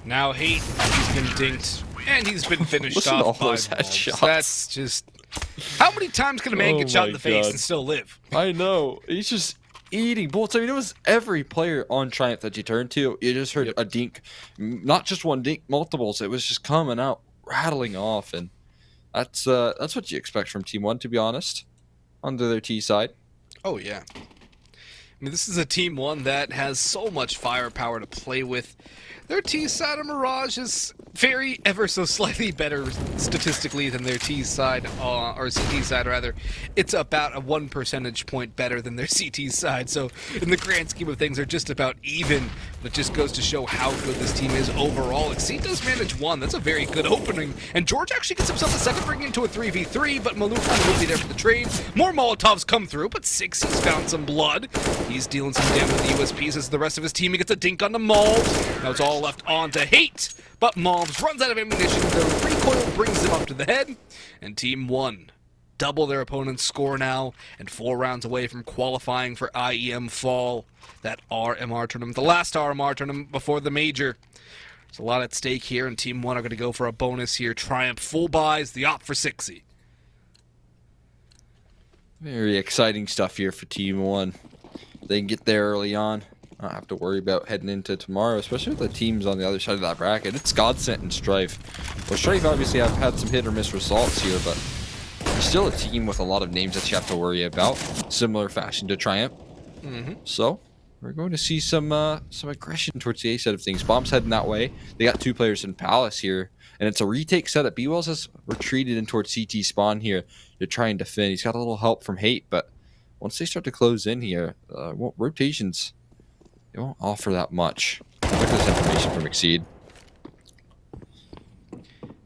Now Hate, he's been dinked, and he's been finished Listen off to all by those Malbs. headshots. That's just... How many times can a man Oh get shot in my the face God. and still live? I know. He's just eating bullets. I mean, it was every player on Triumph that you turned to. You just heard a dink. Not just one dink, multiples. It was just coming out, rattling off. And that's what you expect from TeamOne, to be honest. Under their T side. Oh, yeah. I mean, this is a TeamOne that has so much firepower to play with. Their T side of Mirage is very ever so slightly better statistically than their T side, or CT side rather. It's about a 1 percentage point better than their CT side. So in the grand scheme of things, they're just about even. But it just goes to show how good this team is overall. Exceed does manage 1. That's a very good opening. And George actually gets himself a second, bringing into a 3v3. But Maluka will be there for the trade. More Molotovs come through, but 6, he's found some blood. He's dealing some damage with the USPs as the rest of his team. He gets a dink on the Malbs. Now it's all left on to Hate. But Malbs runs out of ammunition. The recoil brings him up to the head. And TeamOne double their opponent's score now, and 4 rounds away from qualifying for IEM Fall, that RMR tournament, the last RMR tournament before the major. There's a lot at stake here, and TeamOne are going to go for a bonus here. Triumph full buys, the op for 60. Very exciting stuff here for TeamOne. They can get there early on. I don't have to worry about heading into tomorrow, especially with the teams on the other side of that bracket. It's Godsent and Strife. Well, Strife obviously have had some hit or miss results here, but they're still a team with a lot of names that you have to worry about. Similar fashion to Triumph. So we're going to see some aggression towards the A side of things. Bomb's heading that way. They got 2 players in Palace here, and it's a retake setup. B-Wells has retreated in towards CT spawn here to try and defend. He's got a little help from Hate, but once they start to close in here, rotations, they won't offer that much. Look at this information from Exceed.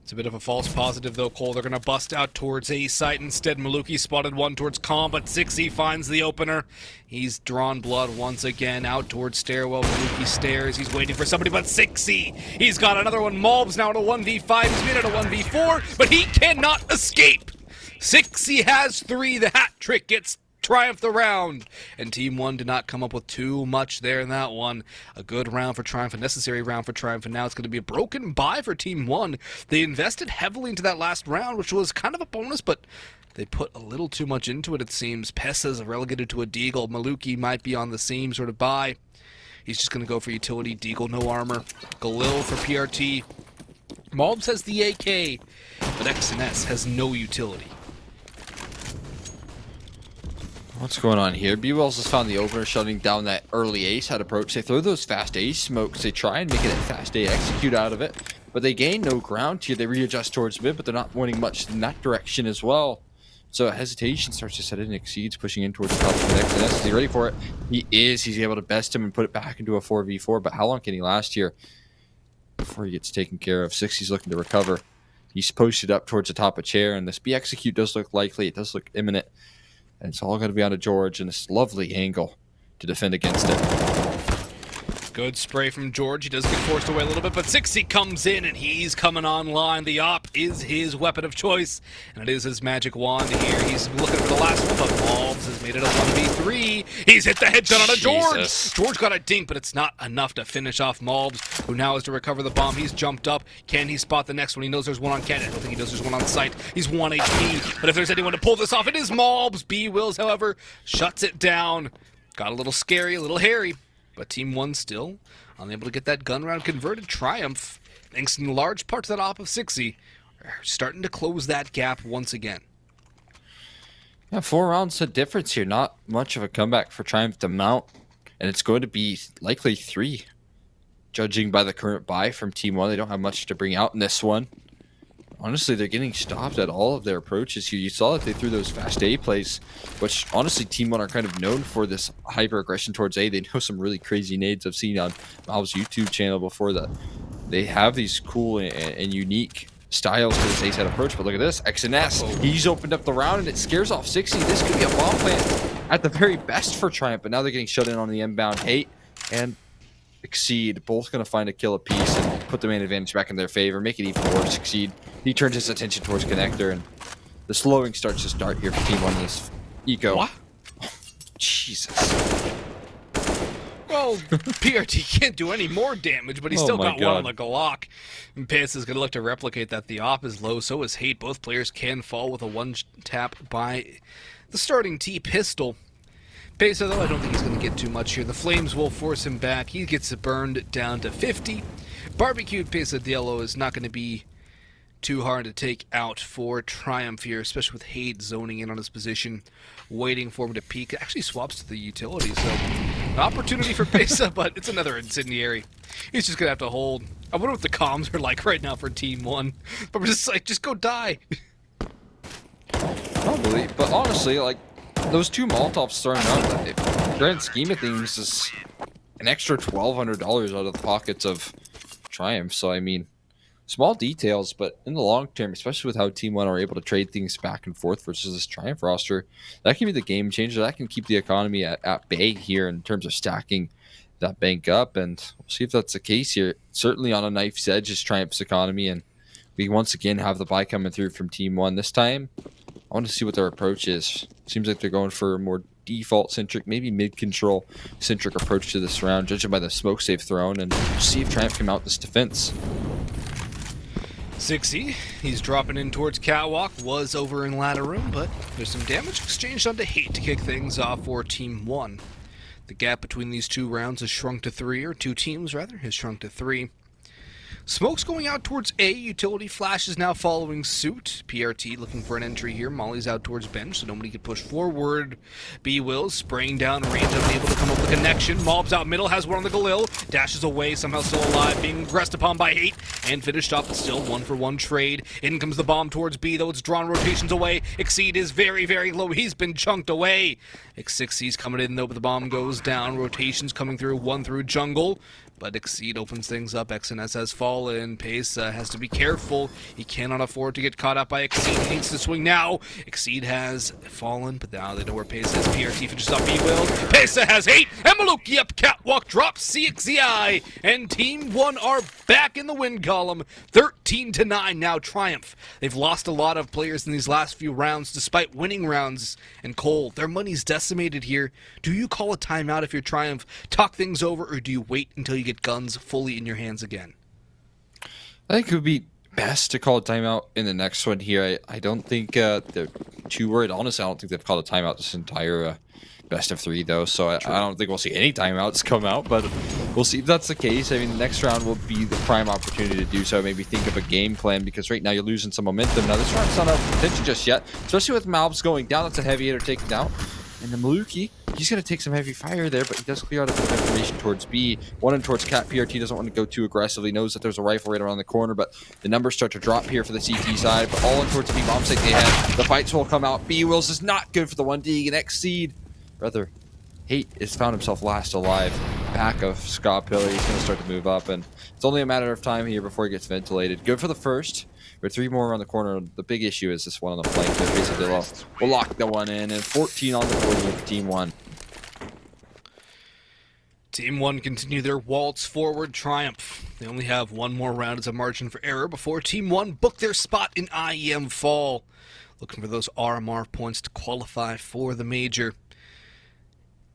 It's a bit of a false positive, though, Cole. They're going to bust out towards A site. Instead, Maluki spotted 1 towards Calm, but 6E finds the opener. He's drawn blood once again out towards Stairwell. Maluki stares. He's waiting for somebody, but 6E. He's got another one. Malbs now at a 1v5. He's made it a 1v4, but he cannot escape. 6E has 3. The hat trick gets Triumph the round, and TeamOne did not come up with too much there in that one. A good round for Triumph, a necessary round for Triumph, and now it's going to be a broken bye for TeamOne. They invested heavily into that last round, which was kind of a bonus, but they put a little too much into it, it seems. Pessa's relegated to a deagle. Maluki might be on the same sort of bye. He's just going to go for utility. Deagle, no armor. Galil for PRT. Malbs has the AK, but XNS has no utility. What's going on here? B-Wells has found the opener, shutting down that early ace head approach. They throw those fast ace smokes. They try and make it a fast A execute out of it, but they gain no ground here. They readjust towards mid, but they're not winning much in that direction as well. So hesitation starts to set in. Exceeds pushing in towards the top of the XNS. Is he ready for it? He is. He's able to best him and put it back into a 4v4, but how long can he last here before he gets taken care of? 60's looking to recover. He's posted up towards the top of chair, and this B execute does look likely. It does look imminent. And it's all going to be on to George in this lovely angle to defend against it. Good spray from George. He does get forced away a little bit, but 60 comes in, and he's coming online. The op is his weapon of choice, and it is his magic wand here. He's looking for the last one, but Malbs has made it a 1v3. He's hit the headshot on a George. Jesus. George got a dink, but it's not enough to finish off Malbs, who now has to recover the bomb. He's jumped up. Can he spot the next one? He knows there's one on Ken. I don't think he knows there's one on site. He's 1 HP, but if there's anyone to pull this off, it is Malbs. B-Wills, however, shuts it down. Got a little scary, a little hairy. But TeamOne still unable to get that gun round converted. Triumph, thanks in large part to that op of 60, are starting to close that gap once again. Yeah, 4 rounds of difference here. Not much of a comeback for Triumph to mount. And it's going to be likely 3. Judging by the current buy from TeamOne, they don't have much to bring out in this one. Honestly, they're getting stopped at all of their approaches here. You saw that they threw those fast A plays, which honestly TeamOne are kind of known for this hyper aggression towards A. They know some really crazy nades I've seen on Mal's YouTube channel before that. They have these cool and unique styles to this ace head approach, but look at this. XNS, he's opened up the round and it scares off 60. This could be a bomb plant at the very best for Triumph, but now they're getting shut in on the inbound hate and Exceed, both going to find a kill apiece and put the main advantage back in their favor, make it even worse. Exceed, he turns his attention towards Connector, and the slowing starts to start here for TeamOne in this eco. What? Oh, Jesus. Well, PRT can't do any more damage, but he's Oh still my got one on God. the Glock. And Pace is going to look to replicate that. The op is low, so is Hate. Both players can fall with a one-tap by the starting T-pistol. Pesa, though, I don't think he's going to get too much here. The Flames will force him back. He gets it burned down to 50. Barbecued Pesa Diello is not going to be too hard to take out for Triumph here, especially with Hade zoning in on his position, waiting for him to peek. It actually swaps to the utility, so an opportunity for Pesa, but it's another incendiary. He's just going to have to hold. I wonder what the comms are like right now for TeamOne. But we're just like, just go die. Probably, but honestly, like, those 2 Molotovs thrown out, in the grand scheme of things, is an extra $1,200 out of the pockets of Triumph. So, I mean, small details, but in the long term, especially with how TeamOne are able to trade things back and forth versus this Triumph roster, that can be the game changer. That can keep the economy at bay here in terms of stacking that bank up. And we'll see if that's the case here. Certainly on a knife's edge is Triumph's economy, and we once again have the buy coming through from TeamOne. This time, I want to see what their approach is. Seems like they're going for a more default-centric, maybe mid-control-centric approach to this round, judging by the smokes they've thrown, and we'll see if Triumph can mount this defense. 60, he's dropping in towards Catwalk, was over in ladder room, but there's some damage exchanged onto Hate to kick things off for TeamOne. The gap between these 2 rounds has shrunk to 3, or 2 teams rather, has shrunk to 3. Smoke's going out towards A. Utility Flash is now following suit. PRT looking for an entry here. Molly's out towards bench, so nobody can push forward. B-Wills spraying down range, unable to come up with a connection. Mob's out middle, has one on the Galil. Dashes away, somehow still alive, being aggressed upon by Hate. And finished off, but still 1-for-1 trade. In comes the bomb towards B, though it's drawn rotations away. Exceed is very, very low. He's been chunked away. X6C's coming in, though, but the bomb goes down. Rotations coming through, 1 through jungle. But Exceed opens things up. XNS has fallen. Pace has to be careful. He cannot afford to get caught up by Exceed. He needs to swing now. Exceed has fallen, but now they know where Pace is. PRT finishes up B-Will. Pace has 8. And Maluki up Catwalk drops CXCI. And TeamOne are back in the win column. 13-9 now Triumph. They've lost a lot of players in these last few rounds despite winning rounds. And Cole, their money's decimated here. Do you call a timeout if you're Triumph, talk things over, or do you wait until you get guns fully in your hands again? I think it would be best to call a timeout in the next one here. I don't think they're too worried. Honestly, I don't think they've called a timeout this entire best of 3 though, so I don't think we'll see any timeouts come out, but we'll see if that's the case. I mean, the next round will be the prime opportunity to do so. Maybe think of a game plan, because right now you're losing some momentum. Now this round's not out of contention just yet, especially with Malbs going down. That's a heavy hitter taken out. And the Maluki, he's going to take some heavy fire there, but he does clear out a bit of information towards B. One in towards Cat. PRT doesn't want to go too aggressively, knows that there's a rifle right around the corner, but the numbers start to drop here for the CT side, but all in towards B. Bomb site they have. The fights will come out. B Wills is not good for the 1D, and Exceed, rather, Hate has found himself last alive. Back of Scott Pillar, he's going to start to move up, and it's only a matter of time here before he gets ventilated. Good for the first. With 3 more around the corner, the big issue is this one on the flank. Basically, we'll lock the one in, and 14 on the board here for TeamOne. TeamOne continue their waltz forward triumph. They only have 1 more round as a margin for error before TeamOne book their spot in IEM Fall. Looking for those RMR points to qualify for the major.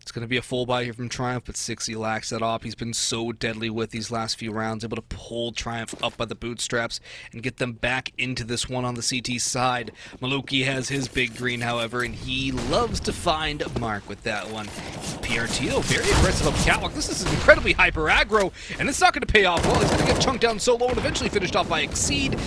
It's going to be a full buy here from Triumph, but 60 lacks that op. He's been so deadly with these last few rounds, able to pull Triumph up by the bootstraps and get them back into this one on the CT side. Maluki has his big green, however, and he loves to find a mark with that one. PRT, though, very aggressive up catwalk. This is incredibly hyper aggro, and it's not going to pay off well. He's going to get chunked down solo and eventually finished off by Exceed.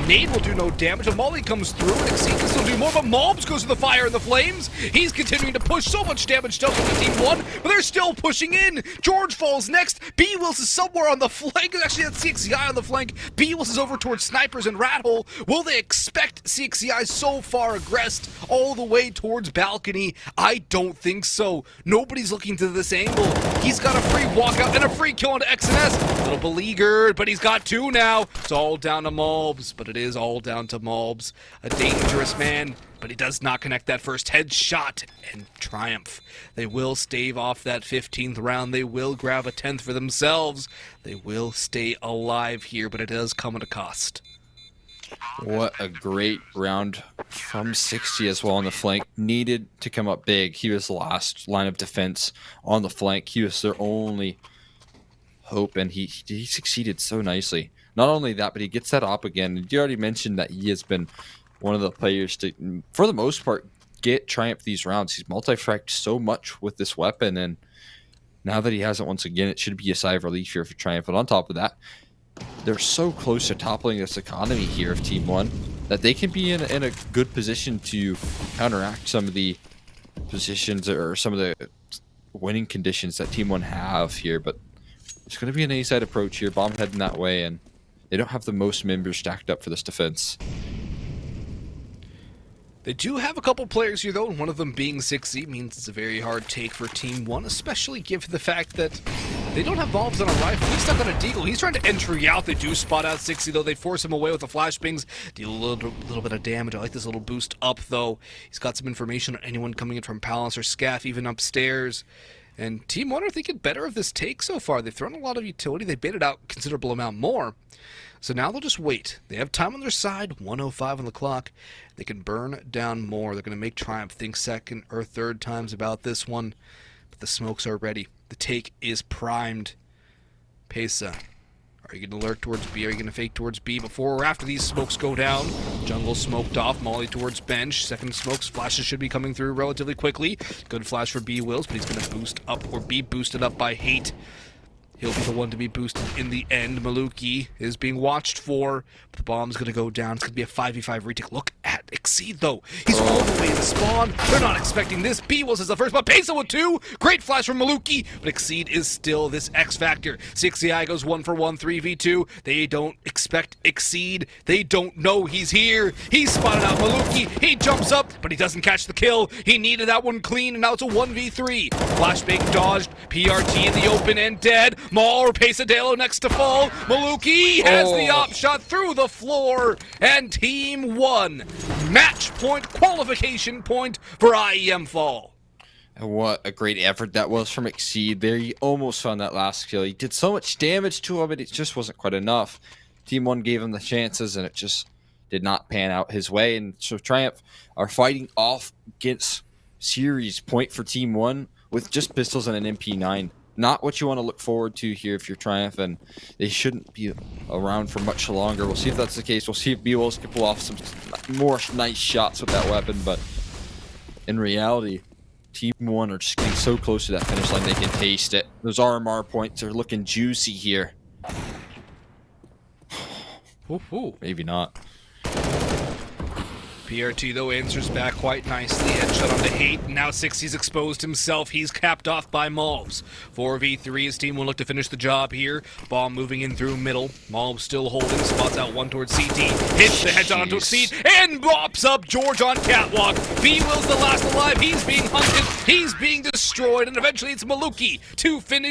Nade will do no damage. A Molly comes through, and Exceed can still do more, but Malbs goes to the fire and the flames. He's continuing to push so much damage still from the TeamOne, but they're still pushing in. George falls next. B Wills is somewhere on the flank. Actually, that's CXCI on the flank. B Wills is over towards Snipers and Rat Hole. Will they expect CXCI so far aggressed all the way towards Balcony? I don't think so. Nobody's looking to this angle. He's got a free walkout and a free kill onto XNS. A little beleaguered, but he's got 2 now. It's all down to Malbs, but it is all down to Malbs. A dangerous man, but he does not connect that first headshot, and Triumph. They will stave off that 15th round. They will grab a 10th for themselves. They will stay alive here, but it does come at a cost. What a great round from 60 as well on the flank. Needed to come up big. He was the last line of defense on the flank. He was their only hope, and he succeeded so nicely. Not only that, but he gets that op again. You already mentioned that he has been one of the players to, for the most part, get Triumph these rounds. He's multi-fracked so much with this weapon, and now that he has it once again, it should be a sigh of relief here for Triumph. But on top of that, they're so close to toppling this economy here of TeamOne that they can be in a good position to counteract some of the positions or some of the winning conditions that TeamOne have here. But it's going to be an A-side approach here. Bomb heading that way, and they don't have the most members stacked up for this defense. They do have a couple players here, though, and one of them being 6Z means it's a very hard take for TeamOne, especially given the fact that they don't have Malbs on a rifle. He's stuck on a deagle. He's trying to entry out. They do spot out 6Z, though. They force him away with the flashbangs. Deal a little bit of damage. I like this little boost up, though. He's got some information on anyone coming in from Palace or Scaff, even upstairs. And TeamOne are thinking better of this take so far. They've thrown a lot of utility. They baited out a considerable amount more. So now they'll just wait. They have time on their side, 1:05 on the clock. They can burn down more. They're going to make Triumph think second or third times about this one. But the smokes are ready. The take is primed. Pesa, are you going to lurk towards B? Are you going to fake towards B before or after these smokes go down? Jungle smoked off. Molly towards bench. Second smokes. Flashes should be coming through relatively quickly. Good flash for B Wills, but he's going to boost up or be boosted up by Hate. He'll be the one to be boosted in the end. Maluki is being watched for. But the bomb's going to go down. It's going to be a 5v5 retake. Look at Exceed, though. He's all the way in the spawn. They're not expecting this. B Wills is the first, but Pesa with 2. Great flash from Maluki, but Exceed is still this X factor. 6CI goes 1 for 1, 3v2. They don't expect Exceed. They don't know he's here. He's spotted out Maluki. He jumps up, but he doesn't catch the kill. He needed that one clean, and now it's a 1v3. Flashbang dodged. PRT in the open and dead. Maul or Pesadelo next to fall. Maluki has the op shot through the floor, and TeamOne. Match point, qualification point for IEM Fall. And what a great effort that was from Exceed there. He almost found that last kill. He did so much damage to him, but it just wasn't quite enough. TeamOne gave him the chances, and it just did not pan out his way. And so Triumph are fighting off against series point for TeamOne with just pistols and an MP9. Not what you want to look forward to here if you're Triumph, and they shouldn't be around for much longer. We'll see if that's the case. We'll see if B-Wills can pull off some more nice shots with that weapon, but in reality, TeamOne are just getting so close to that finish line they can taste it. Those RMR points are looking juicy here. Woo-hoo. Maybe not. PRT, though, answers back quite nicely. Headshot onto Hate. Now 60's exposed himself. He's capped off by Malbs. 4v3. His team will look to finish the job here. Ball moving in through middle. Malbs still holding. Spots out one towards CT. Hits the headshot onto Exceed. And bops up George on catwalk. B-Will's the last alive. He's being hunted. He's being destroyed. And eventually it's Maluki to finish